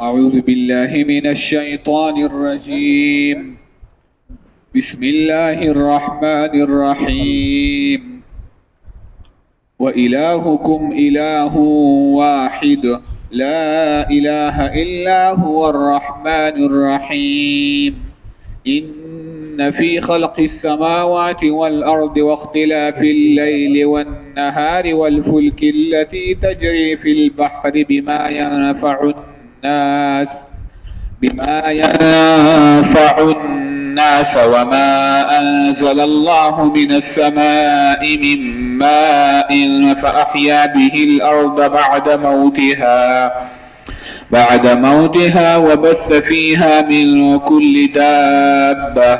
أعوذ بالله من الشيطان الرجيم. بسم الله الرحمن الرحيم. وإلهكم إله واحد لا إله إلا هو الرحمن الرحيم. إن في خلق السماوات والأرض واختلاف الليل والنهار والفلك التي تجري في البحر بما ينفع الناس وما أنزل الله من السماء من ماء فأحيا به الأرض بعد موتها وبث فيها من كل دابة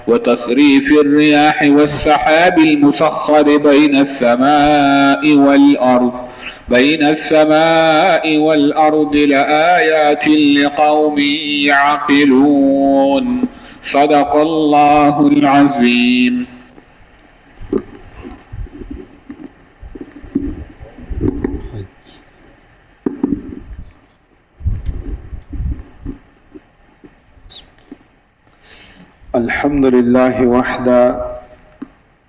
وتصريف الرياح والسحاب المسخر بين السماء والأرض لآيات لقوم يعقلون. صدق الله العظيم. الحمد لله وحده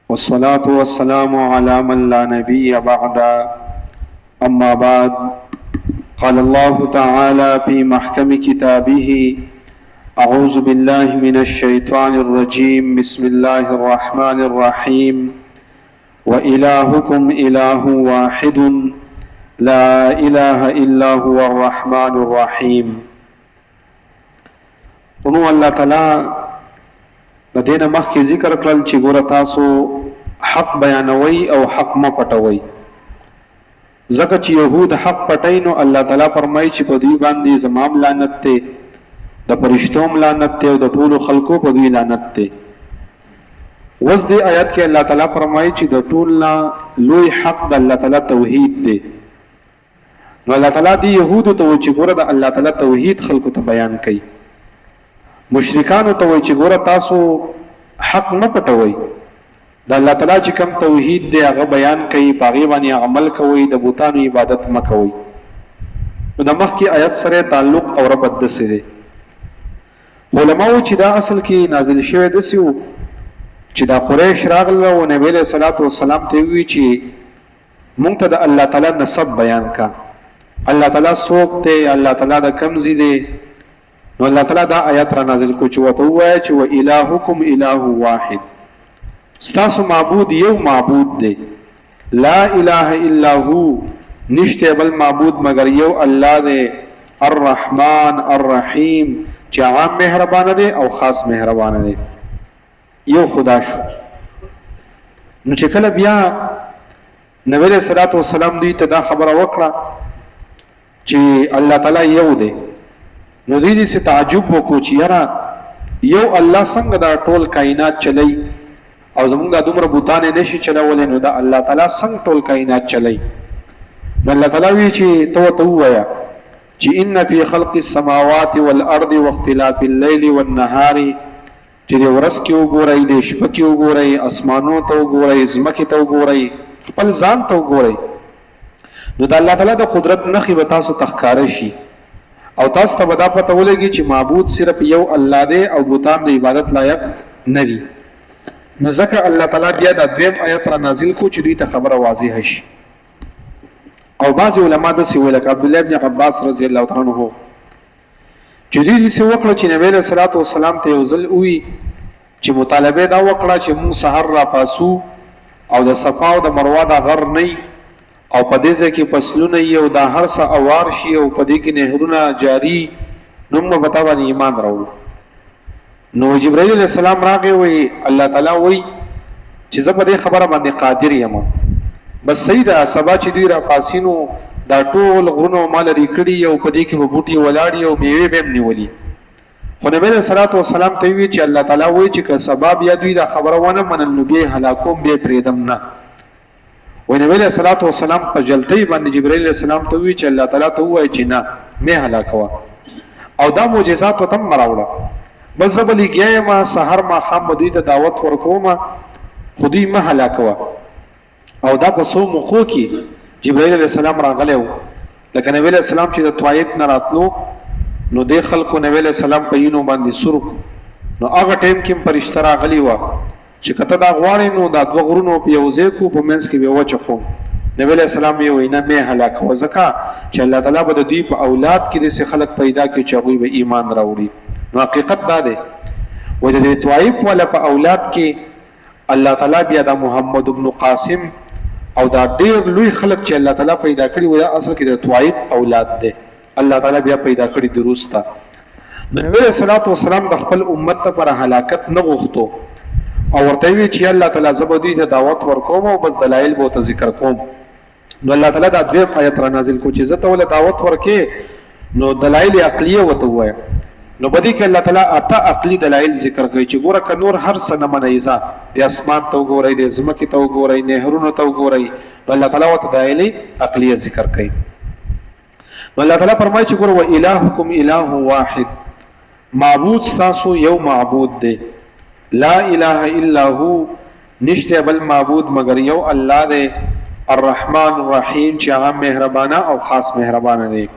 والصلاة والسلام على من لا نبي بعد. أما بعد، قال الله تعالى في محكم كتابه: أعوذ بالله من الشيطان الرجيم. بسم الله الرحمن الرحيم. وإلهكم إله واحد لا إله إلا هو الرحمن الرحيم. ونو الله تعالى دین مخکې ذکر کړل چې ګوره تاسو حق بیانوي او حق ما پټوي. ځکه چې يهود حق پټي نو الله تعالی فرمایي چې په دوی باندې زمام لعنت ته، د فرشتوم لعنت ته او د ټولو خلکو په دوی لعنت ته. اوس دې آیات کې الله تعالی فرمایي چې د ټول نه لوی حق د الله تعالی توحید دی. نو الله تعالی دې يهود ته چې ګوره د الله تعالی توحید خلکو ته بیان کوي. مشرکانو ته وایي چې ګوره تاسو حق نه پټوي، د الله تعالی چې کوم توحید دی هغه بیان کوي، په هغې باندې عمل کوئ، د بوتانو عبادت مه کوئ. نو د مخکې آیت سره تعلق او ربط داسې دی. علماو چې دا اصل کې نازل شوی داسې و چې دا قریش راغله او نبي علیه صلات وسلام ته ووایي چې مونږ ته د الله تعالی نسب بیان کا، الله تعالی څوک دی، الله تعالی د کوم ځای دی. نو الله تعالی دا آیات را نازل کو چې ورته ووایه چې وإلهکم إله واحد، ستاسو معبود یو معبود دی، لا اله الا هو، نشته بل معبود مگر یو الله دی، الرحمن الرحیم، چې عام مهربانه دی او خاص مهربانه دی، یو خدا شو. نو چې کله بیا نبی علیہ الصلوۃ والسلام دوی ته دا خبره وکړه چې الله تعالی یو دی، نو دوی دې تعجب وکړو چې یاره یو الله څنګه دا ټول کائنات چلی او زمونږ دا دومره بوتانې نشي چلولی، نو دا الله تعالی څنګه ټول کائنات چلی؟ نو الله تعالی وی چې ته ورته ووایه چې ان فی خلق السماوات والارض واختلاف الليل والنهار، چې د ورځ کې وګورئ، د شپه کې وګورئ، اسمانو ته وګورئ، ځمکې ته وګورئ، خپل ځان ته وګورئ، نو د الله تعالی د قدرت نښې به تاسو ته ښکاره شي او تاسو ته به دا پته ولګي چې معبود صرف یو الله دی او بوتان د عبادت لایق نه دي. نو ځکه الله تعالی بیا دا دویم آیت را نازل کو چې دوی ته خبره واضحه شي. او بعض علما داسې ویل لکه عبدالله ابن عباس رضی الله تعالی عنه چې دوی داسې وکړه چې نبی علیه صلات وسلام ته یو ځل ووایي چې مطالبه دا وکړه چې موږ سحر را پاسو او د صفا او د مروه دا غر نه او په دې ځای کې فصلونه یې او دا هر څه اوار شي او په دې کې نهرونه جاري، نو موږ به تا باندې ایمان راوړو. نو جبرائیل علیه السلام راغی، وی الله تعالی وی چې زه په دې خبره باندې قادر یم، بس صحیح ده سبا چې دوی را پاسینو دا ټول غرونه ما لرې کړي او په دې کې به بوټي ولاړي او میوې به هم نیولي. خو نبی علیه صلات وسلام ته وی چې الله تعالی وی چې که سبا بیا دوی دا خبره ونه منل نو بیا یې هلاکوم، بیا یې پرېږدم نه. و نبی علیہ الصلوۃ والسلام په جلدی باندې جبرائیل علیہ السلام ته وی چې الله تعالی ته وایي چې نه مې هلاکوه او دا معجزات ته هم راوړه، بس زه به لګیا یم سحر ماښام به دوی ته دعوت ورکوم، خو دوی مه هلاکوه. او دا په څو موقعو کې جبرائیل علیہ السلام راغلی و، لکه نبی علیہ السلام چې د طائف نه راتلو نو د خلکو نبی علیہ السلام په یینو باندې سرخ نو هغه ټیم کې فرشتہ راغلی و چې کته دا غواړي نو دا دوه غرونو په یو ځای کو په منځ کې به وچه خو نبی علیہ السلام یې وینا مې هلاک و زکه چې الله تعالی به د دوی په اولاد کې د خلک پیدا کړي چې هغه به ایمان راوړي نو حقیقت دا دی و د طائف ولا په اولاد کې الله تعالی بیا د محمد ابن قاسم او دا ډیر لوی خلک چې الله تعالی پیدا کړي و اصل کې د طائف اولاد دي الله تعالی بیا پیدا کړي دروسته نبی صلی الله علیه وسلم د خپل امت لپاره هلاکت نه غوښتو او ورته وی چې الله تعالی زبدي ته دعوت ورکوم او بس دلایل به ته ذکر کوم نو الله تعالی دا دویم آیت را نازل کو چې زته ول دعوت ورکې نو دلایل عقلیه وته وای نو بدی کې الله تعالی اته عقلی دلایل ذکر کوي چې ګوره ک نور هر څه نه منایزه د اسمان ته وګورئ د زمکه ته وګورئ نهرونو ته وګورئ الله تعالی وته دلایل عقلیه ذکر کوي نو الله تعالی فرمایي چې ګوره و الہکم الہ واحد معبود تاسو یو معبود دی لا اله الا هو نشته بل معبود مگر یو الله دی الرحمن الرحیم چې هغه مهربانه او خاص مهربانه دی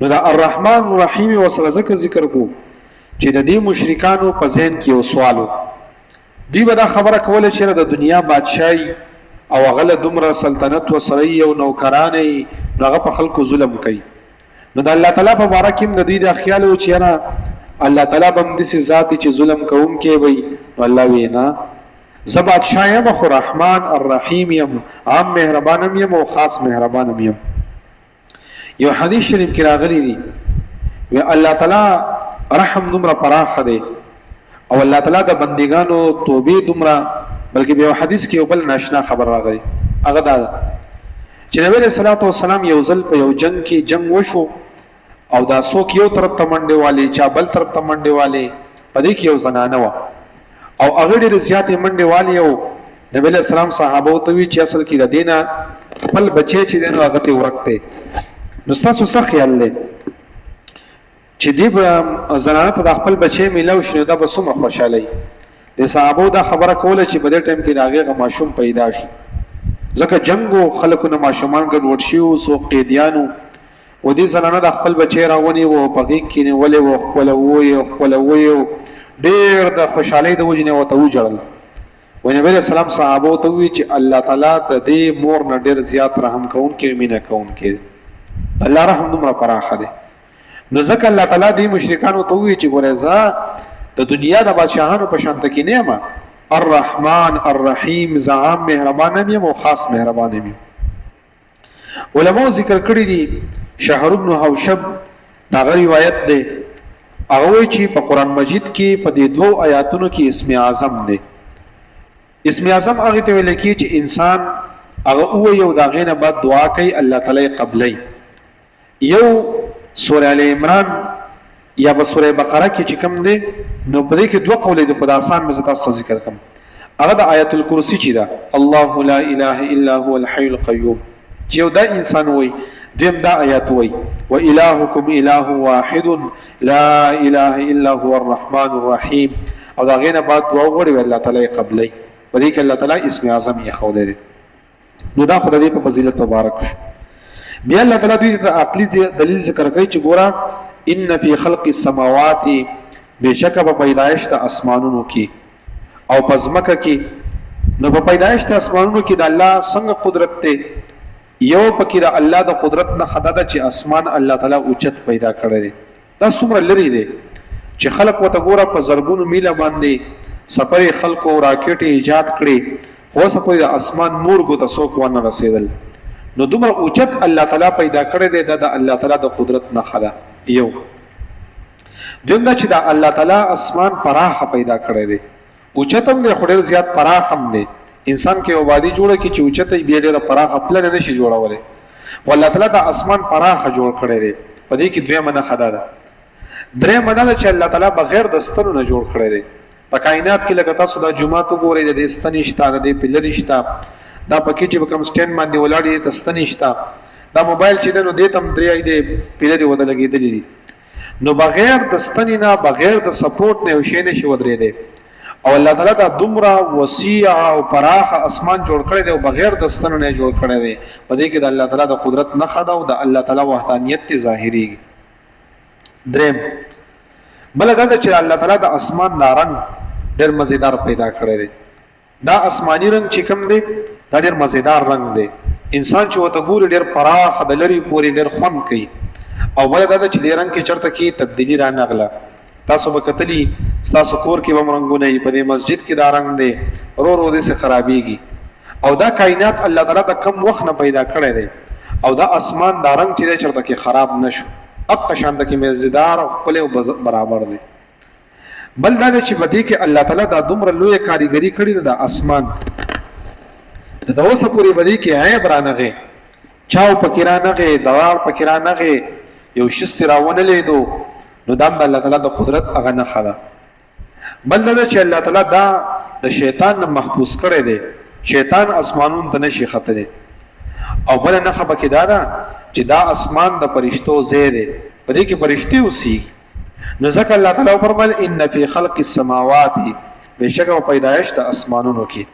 نو دا الرحمن الرحیم وسره ذکر کو چې د دې مشرکانو په ذهن کې یو سوالو دی به دا خبره کوله چې د دنیا بادشاہي او غله دومره سلطنت و سره یو نوکرانه هغه په خلکو ظلم کوي نو د الله تعالی په باره کې د دوی د خیال او چې نه الله تعالی بم دې ذات چې ظلم کوم کې وي الله وینا ز بادشاہ یم خو رحمان الرحیم یم عام مهربانم یم او خاص مهربانم یم یو حدیث شریف کې راغلی دی و الله تعالی رحم دومره پراخه دی او الله تعالی د بندگانو توبه دومره بلکې به حدیث کې یو بل ناشنا خبر راغلی هغه دا چې نبی رسول الله والسلام یو ځل په یو جنگ کې جنگ وشو او دا څوک یو طرف ته منډه والی چا بل طرف ته منډه والی پدې کې یو زنانه و او هغه ډېر زیاتې منډه والی او نبی له سلام صحابه ته وی چې اصل کې د دینه خپل بچی چې دینه هغه ته ورکته نو تاسو څه خیال لرئ چې دې زنانه ته د خپل بچی میلاو شنو دا به څومره خوشاله د صحابه دا خبره کوله چې په دې ټیم کې دا هغه ماشوم پیدا شو ځکه جنگو خلکو نه ماشومان ګډوډ شي سو قیدیانو و دې زنانه د خپل بچی راونی وو په دې کې نه ولې وو خپل وو ډېر د خوشحالۍ د وجنه وته وجړل و نبی رسول الله صحابه ته وی چې الله تعالی د دې مور نه ډېر زیات رحم کوون کې مینه کوون کې الله رحم دومره پراخه دی نو ځکه الله تعالی دې مشرکانو ته وی چې ګورې د دنیا د بادشاہانو په شان کې نه ما الرحمن الرحیم زعام مهربان یم او خاص مهربان یم علماء ذکر کړی دي شهر بن حوشب دا روایت ده هغه چې په قران مجید کې په دې دوه آیاتونو کې اسم اعظم ده اسم اعظم هغه ته ویل کی چې انسان هغه او یو دا غینه بعد دعا کوي الله تعالی قبلای یو سوره ال عمران یا په سوره بقره کې چې کوم ده نو په دې کې دوه قول دي خدا آسان مزه تاسو ذکر کوم هغه د آیت الکرسی چې ده الله لا اله الا هو الحي القيوم چې یو دا انسان وای دیم دا آیات وای و الہکم الہ واحد لا اله الا هو الرحمن الرحیم او دا غینه بعد دعا وغوړي الله تعالی قبلای په دې کې الله تعالی اسم اعظم یې خو دې نو دا خدای په فضیلت مبارک بیا الله تعالی دوی ته عقلی دلیل ذکر کوي چې ګورا ان فی خلق السماوات بشک په پیدایش د اسمانونو کې او پزمکه کې نو په پیدایش د اسمانونو کې د الله څنګه قدرت ته یو پکې د الله د قدرت نه خدای چې اسمان الله تعالی اوچت پیدا کړی دی دا څومره لري دی چې خلق وته ګوره په زرګونو میله باندې سفر خلق او راکټ ایجاد کړي خو څه کوئی د اسمان نور کو تاسو کو نه رسیدل نو دومره اوچت الله تعالی پیدا کړی دی د الله تعالی د قدرت نه خدای یو دویم دا چې د الله تعالی اسمان پراخه پیدا کړی دی اوچتم دی خو ډیر زیات پراخ هم دی انسان کې وبادي جوړه کی چې اوچته بیا ډیره پراخه خپل نه شي جوړولای او الله تعالی د اسمان پراخه جوړ کړی دی په دې کې دوی منه خدا ده درې منه چې الله تعالی بغیر د ستنو نه جوړ کړی دی په کائنات کې لکه تاسو د جمعه تو ګورئ د ستنې شته د پلر شته دا پکې چې کوم سټین باندې ولاړې د ستنې شته دا موبایل چې نو دې تم درې د پلر ود لګېدلې دي نو بغیر د ستنې نه بغیر د سپورټ نه وشي نشي ودرې دی او الله تعالی دا دومره وسیع او پراخ اسمان جوړ کړی دی او بغیر د ستنو نه جوړ کړی دی په دې کې د الله تعالی د قدرت نه خدا او د الله تعالی وحدانیت ظاهري دریم بل دا چې الله تعالی د اسمان دا رنگ ډېر مزیدار پیدا کړی دی. دا آسمانی رنگ چې کوم دی دا ډېر مزیدار رنگ دی. انسان چې وته ګوري ډېر پراخ د لري پوري ډېر خوند کوي. او بل دا چې دې رنگ کې چرته کې تبدیلی را نغله. تاسو به کتلی تاسو کور کې به رنگونه په دې مسجد کې دا رنگ دی رو رو دې سره خرابېږي. او دا کائنات الله تعالی د کم وخت نه پیدا کړی دی. او دا اسمان دا رنگ چې چرته کې خراب نشو اپ شان د کې مزیدار او خپل او برابر دی. بل دا چې بدی کې الله تعالی دا دومره لوی کاریګری کړی د اسمان د اوسه پوری بدی کې عیب را نغه چاو پکرانغه دوار پکرانغه یو شستراونه لیدو نو دا الله تعالی د قدرت هغه نه خلا. بل دا چې الله تعالی دا د شیطان محفوظ کړی دی. شیطان اسمانون ته نشي خطره. او بل نه خبر کې دا چې دا اسمان د فرشتو ځای دی په دې کې فرشتي اوسي. نو ځکه الله تعالی فرمایل ان فی خلق السماوات بشک او پیدایش د اسمانونو کې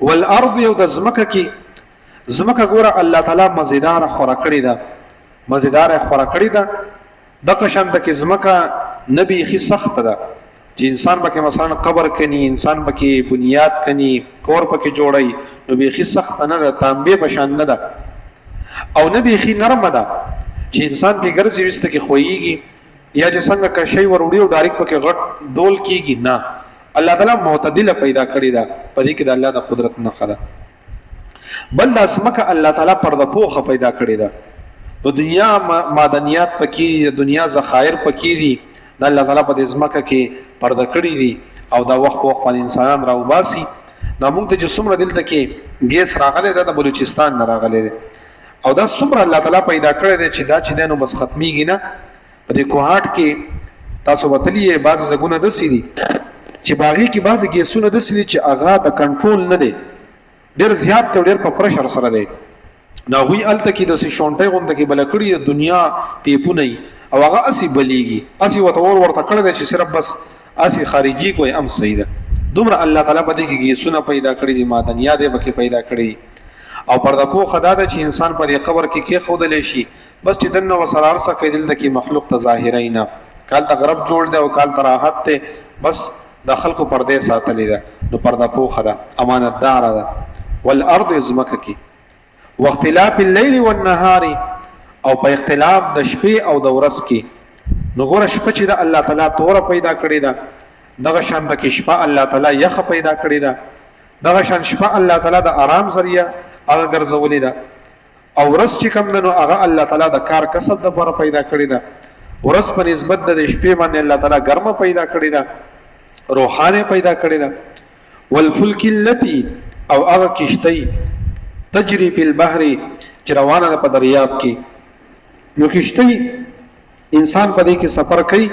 والارض یو د زمکه کې زمکه ګوره الله تعالی مزیدار خورا کړی دا مزیدار خورا کړی دا د قشن د کې زمکه نبی خي سخت ده چې انسان بکې مثلا قبر کني انسان بکې بنیاد کني کور پکې جوړي نو به خي سخت نه ده تانبه بشان نه ده او نبی خي نرم ده چې انسان په ګرځي وسته کې خوېږي یا چې څنګه کا شی وروړي او ډایرک پکې غټ ډول کیږي نه. الله تعالی معتدله پیدا کړی دا په دې کې د الله د قدرت نه خلا. بل د اسمکه الله تعالی پرده پوخه پیدا کړی دا د دنیا معدنیات پکې د دنیا ذخایر پکې دي د الله تعالی په دې اسمکه کې پرده کړی دي او دا وخت په وخت انسانان راوباسي. نو موږ ته چې څومره دلته کې ګیس راغلی دا د بلوچستان نه راغلی دی او دا څومره الله تعالی پیدا کړی دی چې دا چې دینو بس ختميږي نه. په دې کوهاټ کې تاسو وتلی بعض زګونه د سيدي چې باغی کې بعض ګیسونه د سيدي چې اغا د کنټرول نه دی ډېر زیات ته ډېر په پرشر سره دی. نو وی الته کې د شونټي غونډه کې بلکړی د دنیا پیپونه او هغه اسی بلیږي اسی وتور ورته کړی دی چې صرف بس اسی خارجي کوئی ام صحیح ده. دومره الله تعالی په دې کې ګیسونه پیدا کړی دي معدنیات به کې پیدا کړی او پرده په خدا ده چې انسان په دې قبر کې خودلې شي بس چې دنه وسرار سره کې دل کې مخلوق ته ظاهرینا کال تغرب جوړ دی او کال تراحت ته بس د خلکو پردې ساتلې ده. نو پرده په خدا امانت دار ده. والارض زمکه کې واختلاف الليل والنهار او په اختلاف د شپې او د ورځ کې. نو ګوره شپه چې د الله تعالی تور پیدا کړی ده دغه شان د کې شپه الله تعالی یخ پیدا کړی ده دغه شان شپه الله تعالی د آرام ذریعہ هغه ګرځولې ده او ورځ چې کوم نو هغه الله تعالی د کار کسب د لپاره پیدا کړی ده. ورځ په نسبت د شپې باندې الله تعالی ګرمه پیدا کړی ده روحانه پیدا کړی ده. والفلک التي او هغه کشتی تجري في البحر چې روانه ده په دریاب کې. نو کشتی انسان په دې کې سفر کوي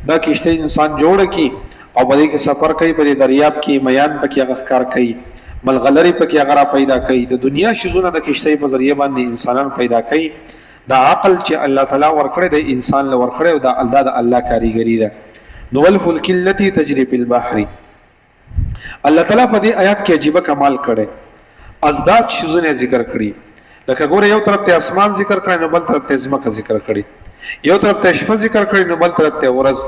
دا کشتی انسان جوړ کی او په دې کې سفر کوي په دریاب کې میان پکې هغه ښکار کوي ملغلری پکې هغه پیدا کوي. د دنیا شیزونه د کشتی په ذریعہ باندې انسانان پیدا کوي. دا عقل چې الله تعالی ورکړي د انسان له ورکړي او دا الله کاریګری ده. نو والفلک التي تجري في البحر الله تعالی په دې آیات کې عجیب کمال کړي ازداد شیزونه ذکر کړي. لکه ګوره یو طرف ته اسمان ذکر کړي نو بل طرف ته زمکه ذکر کړي. یو طرف ته شپه ذکر کړي نو بل طرف ته ورځ.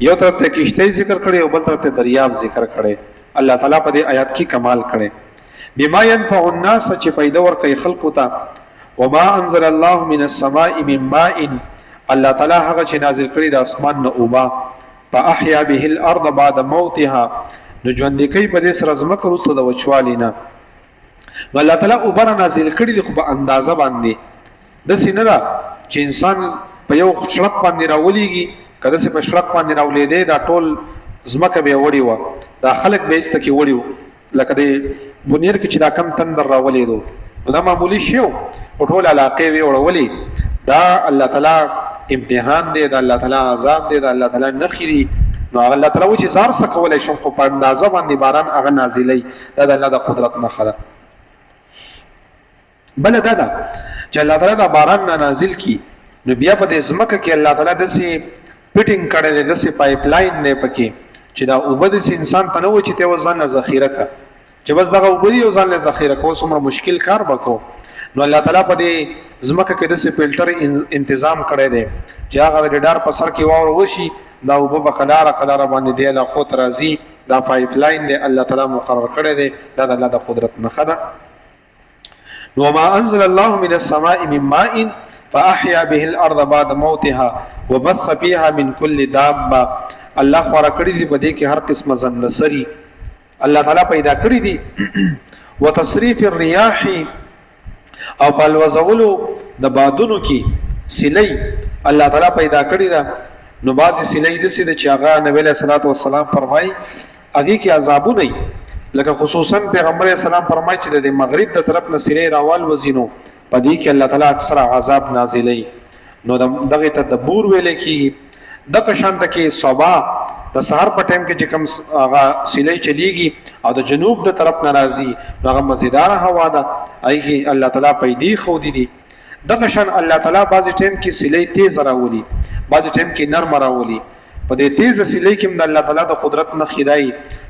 یو طرف ته کشتی ذکر کړي او بل طرف ته دریاب ذکر کړي. الله تعالی په دې آیات کې کمال کړي. بما ينفع الناس چې پیدا ور کوي خلقو ته. وما انزل الله من السماء من ماء الله تعالی هغه چې نازل کړي د اسمان نه اوبه فاحيا به الارض بعد موتها نو ژوند کوي په دې سره زمکه وروسته د وچوالي نه. نو الله تعالی اوبه نازل کړي دي خو په اندازه باندې د سینه دا چې انسان په یو شړق باندې راولېږي کله چې په شړق باندې راولې دا ټول زمکه به وړي و دا خلک به است کې وړي لکه د بنیر کې چې دا کم تندر راولې دو دا معمولی شی او ټول علاقې وی وړولې دا الله تعالی امتحان دی دا الله تعالی عذاب دی دا الله تعالی نخري. نو الله تعالی و چې زار سکولای شم په اندازه باندې باران هغه نازلې دا د الله د قدرت نه خره. بل دا چې الله تعالی دا باران نازل کی نو بیا په دې زمکه کې الله تعالی د سي فټینګ کړي دی د سي پایپ لاین نه پکې چې دا اوبد سي انسان ته نو چې ته وزن ذخیره کا چې بس دغه اوبدي او ځان له ذخیره کو څومره مشکل کار وکړو. نو الله تعالی په دې زمکه کې د سي فلټر تنظیم کړي دی چې هغه د ډار په سر کې واور وشي دا اوبه به قلاره باندې دی له خو راځي دا پایپ لاین دی الله تعالی مقرر کړی دی دا د الله د قدرت نښه ده. نو ما انزل الله من السماء من ماء فاحيا به الارض بعد موتها وبث فيها من كل دابه. الله خورا کړی دی په دې کې هر قسمه زندسری الله تعالی پیدا کړی دی. وتصریف الرياح او پلوزولو د بادونو کې سلی الله تعالی پیدا کړی دا. نو بعضی سلی د سید چې هغه نبی له صلوات و سلام فرمای هغه کې عذابونه لکه خصوصا پیغمبر اسلام فرمای چې د مغرب د طرف نه سلی راوال وزینو په دې کې الله تعالی اکثر عذاب نازلې. نو دغه تدبر ویل کېږي د قشانت کې صبا د سحر په ټیم کې چې کوم هغه سلی چلیږي او د جنوب د طرف ناراضي هغه مزیدار هوا ده ایږي الله تعالی پیدا خو دي د قشان الله تعالی بعضی ټیم کې سلی تیز راولي بعضی ټیم کې نرم راولي. په دې تیز سلی کې د الله تعالی د قدرت نه خدای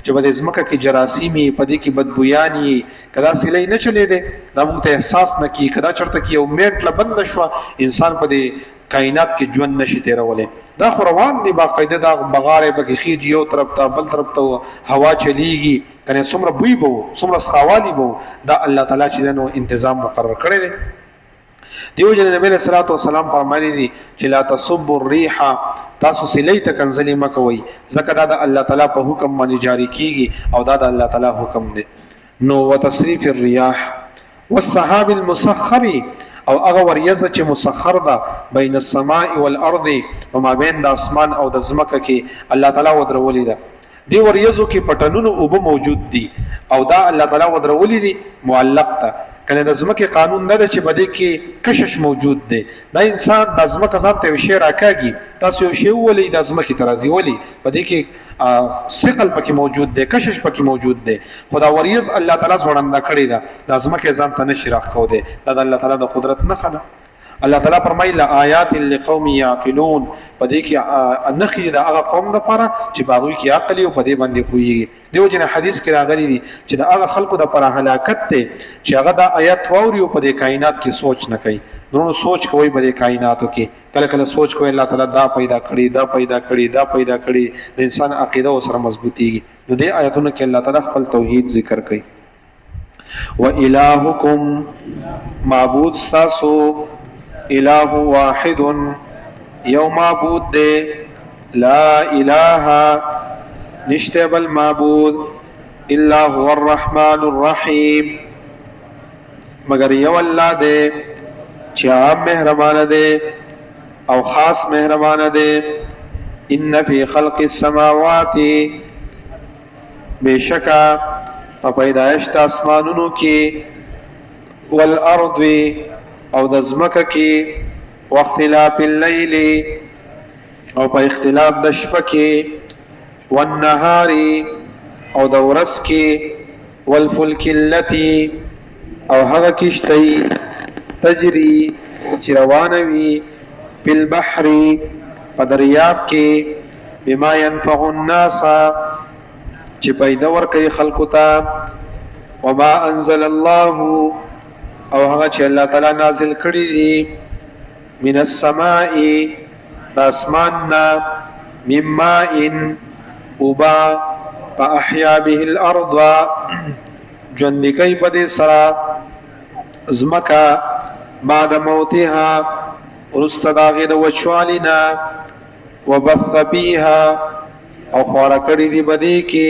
چې په دې ځمکه کې جراثیمي په دې کې بدبویانی کدا سلی نه چلے دي دا موږ ته احساس نه کی کدا چرته کې یو میټ لبند شو انسان په دې کائنات کې ژوند نشي تیرولې دا خو روان دي باقاعده دا بغاره به خېج یو طرف ته بل طرف ته هوا چلیږي کنه څومره بوی بو څومره سخاوالي بو دا الله تعالی چې نو تنظیم مقرر کړی دی. دیو جن نبی صلی الله علیه وسلم فرمایلی دي چې لا تصب الريح تاسو سلی ته کنزلی مکوي ځکه دا د الله تعالی په حکم باندې جاری کیږي او دا د الله تعالی حکم دی. نو وتصریف الرياح والسحاب المسخر او هغه وریځه چې مسخر ده بین السماء والارض وما بین د اسمان او د ځمکه کې الله تعالی ودرولې ده. دی وریځو کې پټنونو اوبه موجود دي او دا الله تعالی ودرولې دي معلق ده کنه د ځمکه قانون نه ده چې بده کې کشش موجود دی. دا انسان د ځمکه ځان ته شی راکاږي تاسو یو شی ولې د ځمکه ترازی ولې بده کې ثقل پکې موجود دی کشش پکې موجود دی. خدا وریز الله تعالی زړنده کړی دا د ځمکه ځان ته نشي راخو دی دا د الله تعالی د قدرت نه خله. الله تعالی فرمایله آیات لقوم یعقلون په دې کې نخي د هغه قوم لپاره چې باغوي کې عقل او په دې باندې کوي. دیو جن حدیث کې راغلی دي چې د هغه خلکو د پر هلاکت ته چې هغه د آیات ووري او په دې کائنات کې سوچ نه کوي. نو سوچ کوي په دې کائناتو کې کله کله سوچ کوي الله تعالی دا پیدا کړی دا پیدا کړی دا پیدا کړی د انسان عقیده او سره مضبوطیږي. نو دې آیاتونو کې الله تعالی خپل توحید ذکر کوي. و الہکم معبود تاسو الہ واحد یو معبود دے لا الہ نشتے بل معبود الا هو الرحمن الرحیم مگر یو اللہ دے چاہم مہربان دے او خاص مہربان دے. ان فی خلق السماوات بے شکا پیدائش آسمانونو کی والارض او د ځمکه کې واختلاف الليل او په اختلاف د شپه کې والنهار او د ورځ کې والفلك التي او هغه کشتی تجري چې روانه وي په البحر په دریاب کې بما ينفع الناس چې پیدا ورکوي خلقو ته. وما انزل الله او هغه چې الله تعالی نازل کړی دي من السماء د اسمان نه من ماء اوبا فاحیا به الارض ژوندی کوي په دې سره ځمکه بعد موتها وروسته د هغې د وچوالي نه وبث فیها او خواره کړي دي په دې کې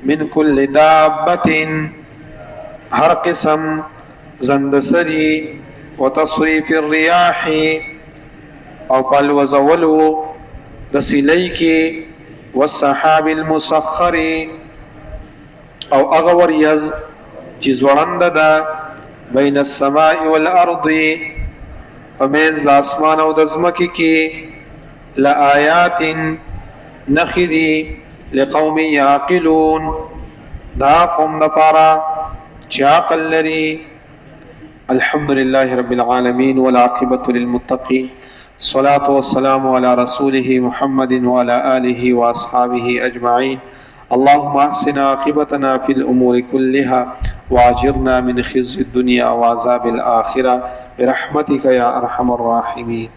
من کل دابة هر قسم زندسری وتصریف الرياح او پلوزولو د سلی کې والسحاب المسخر او هغه وریځ چې ځوړنده ده بین السماء والارض فمنځ د اسمان او د ځمکې کې لآیات نښې دي لقوم یعقلون دا قوم دپاره چې عقل لري. الحمد لله رب العالمين والعاقبة للمتقين الصلاة والسلام على رسوله محمد وعلى آله وأصحابه أجمعين. اللهم أحسن عاقبتنا في الأمور كلها وأجرنا من خزي الدنيا وعذاب الآخرة برحمتك يا أرحم الراحمين.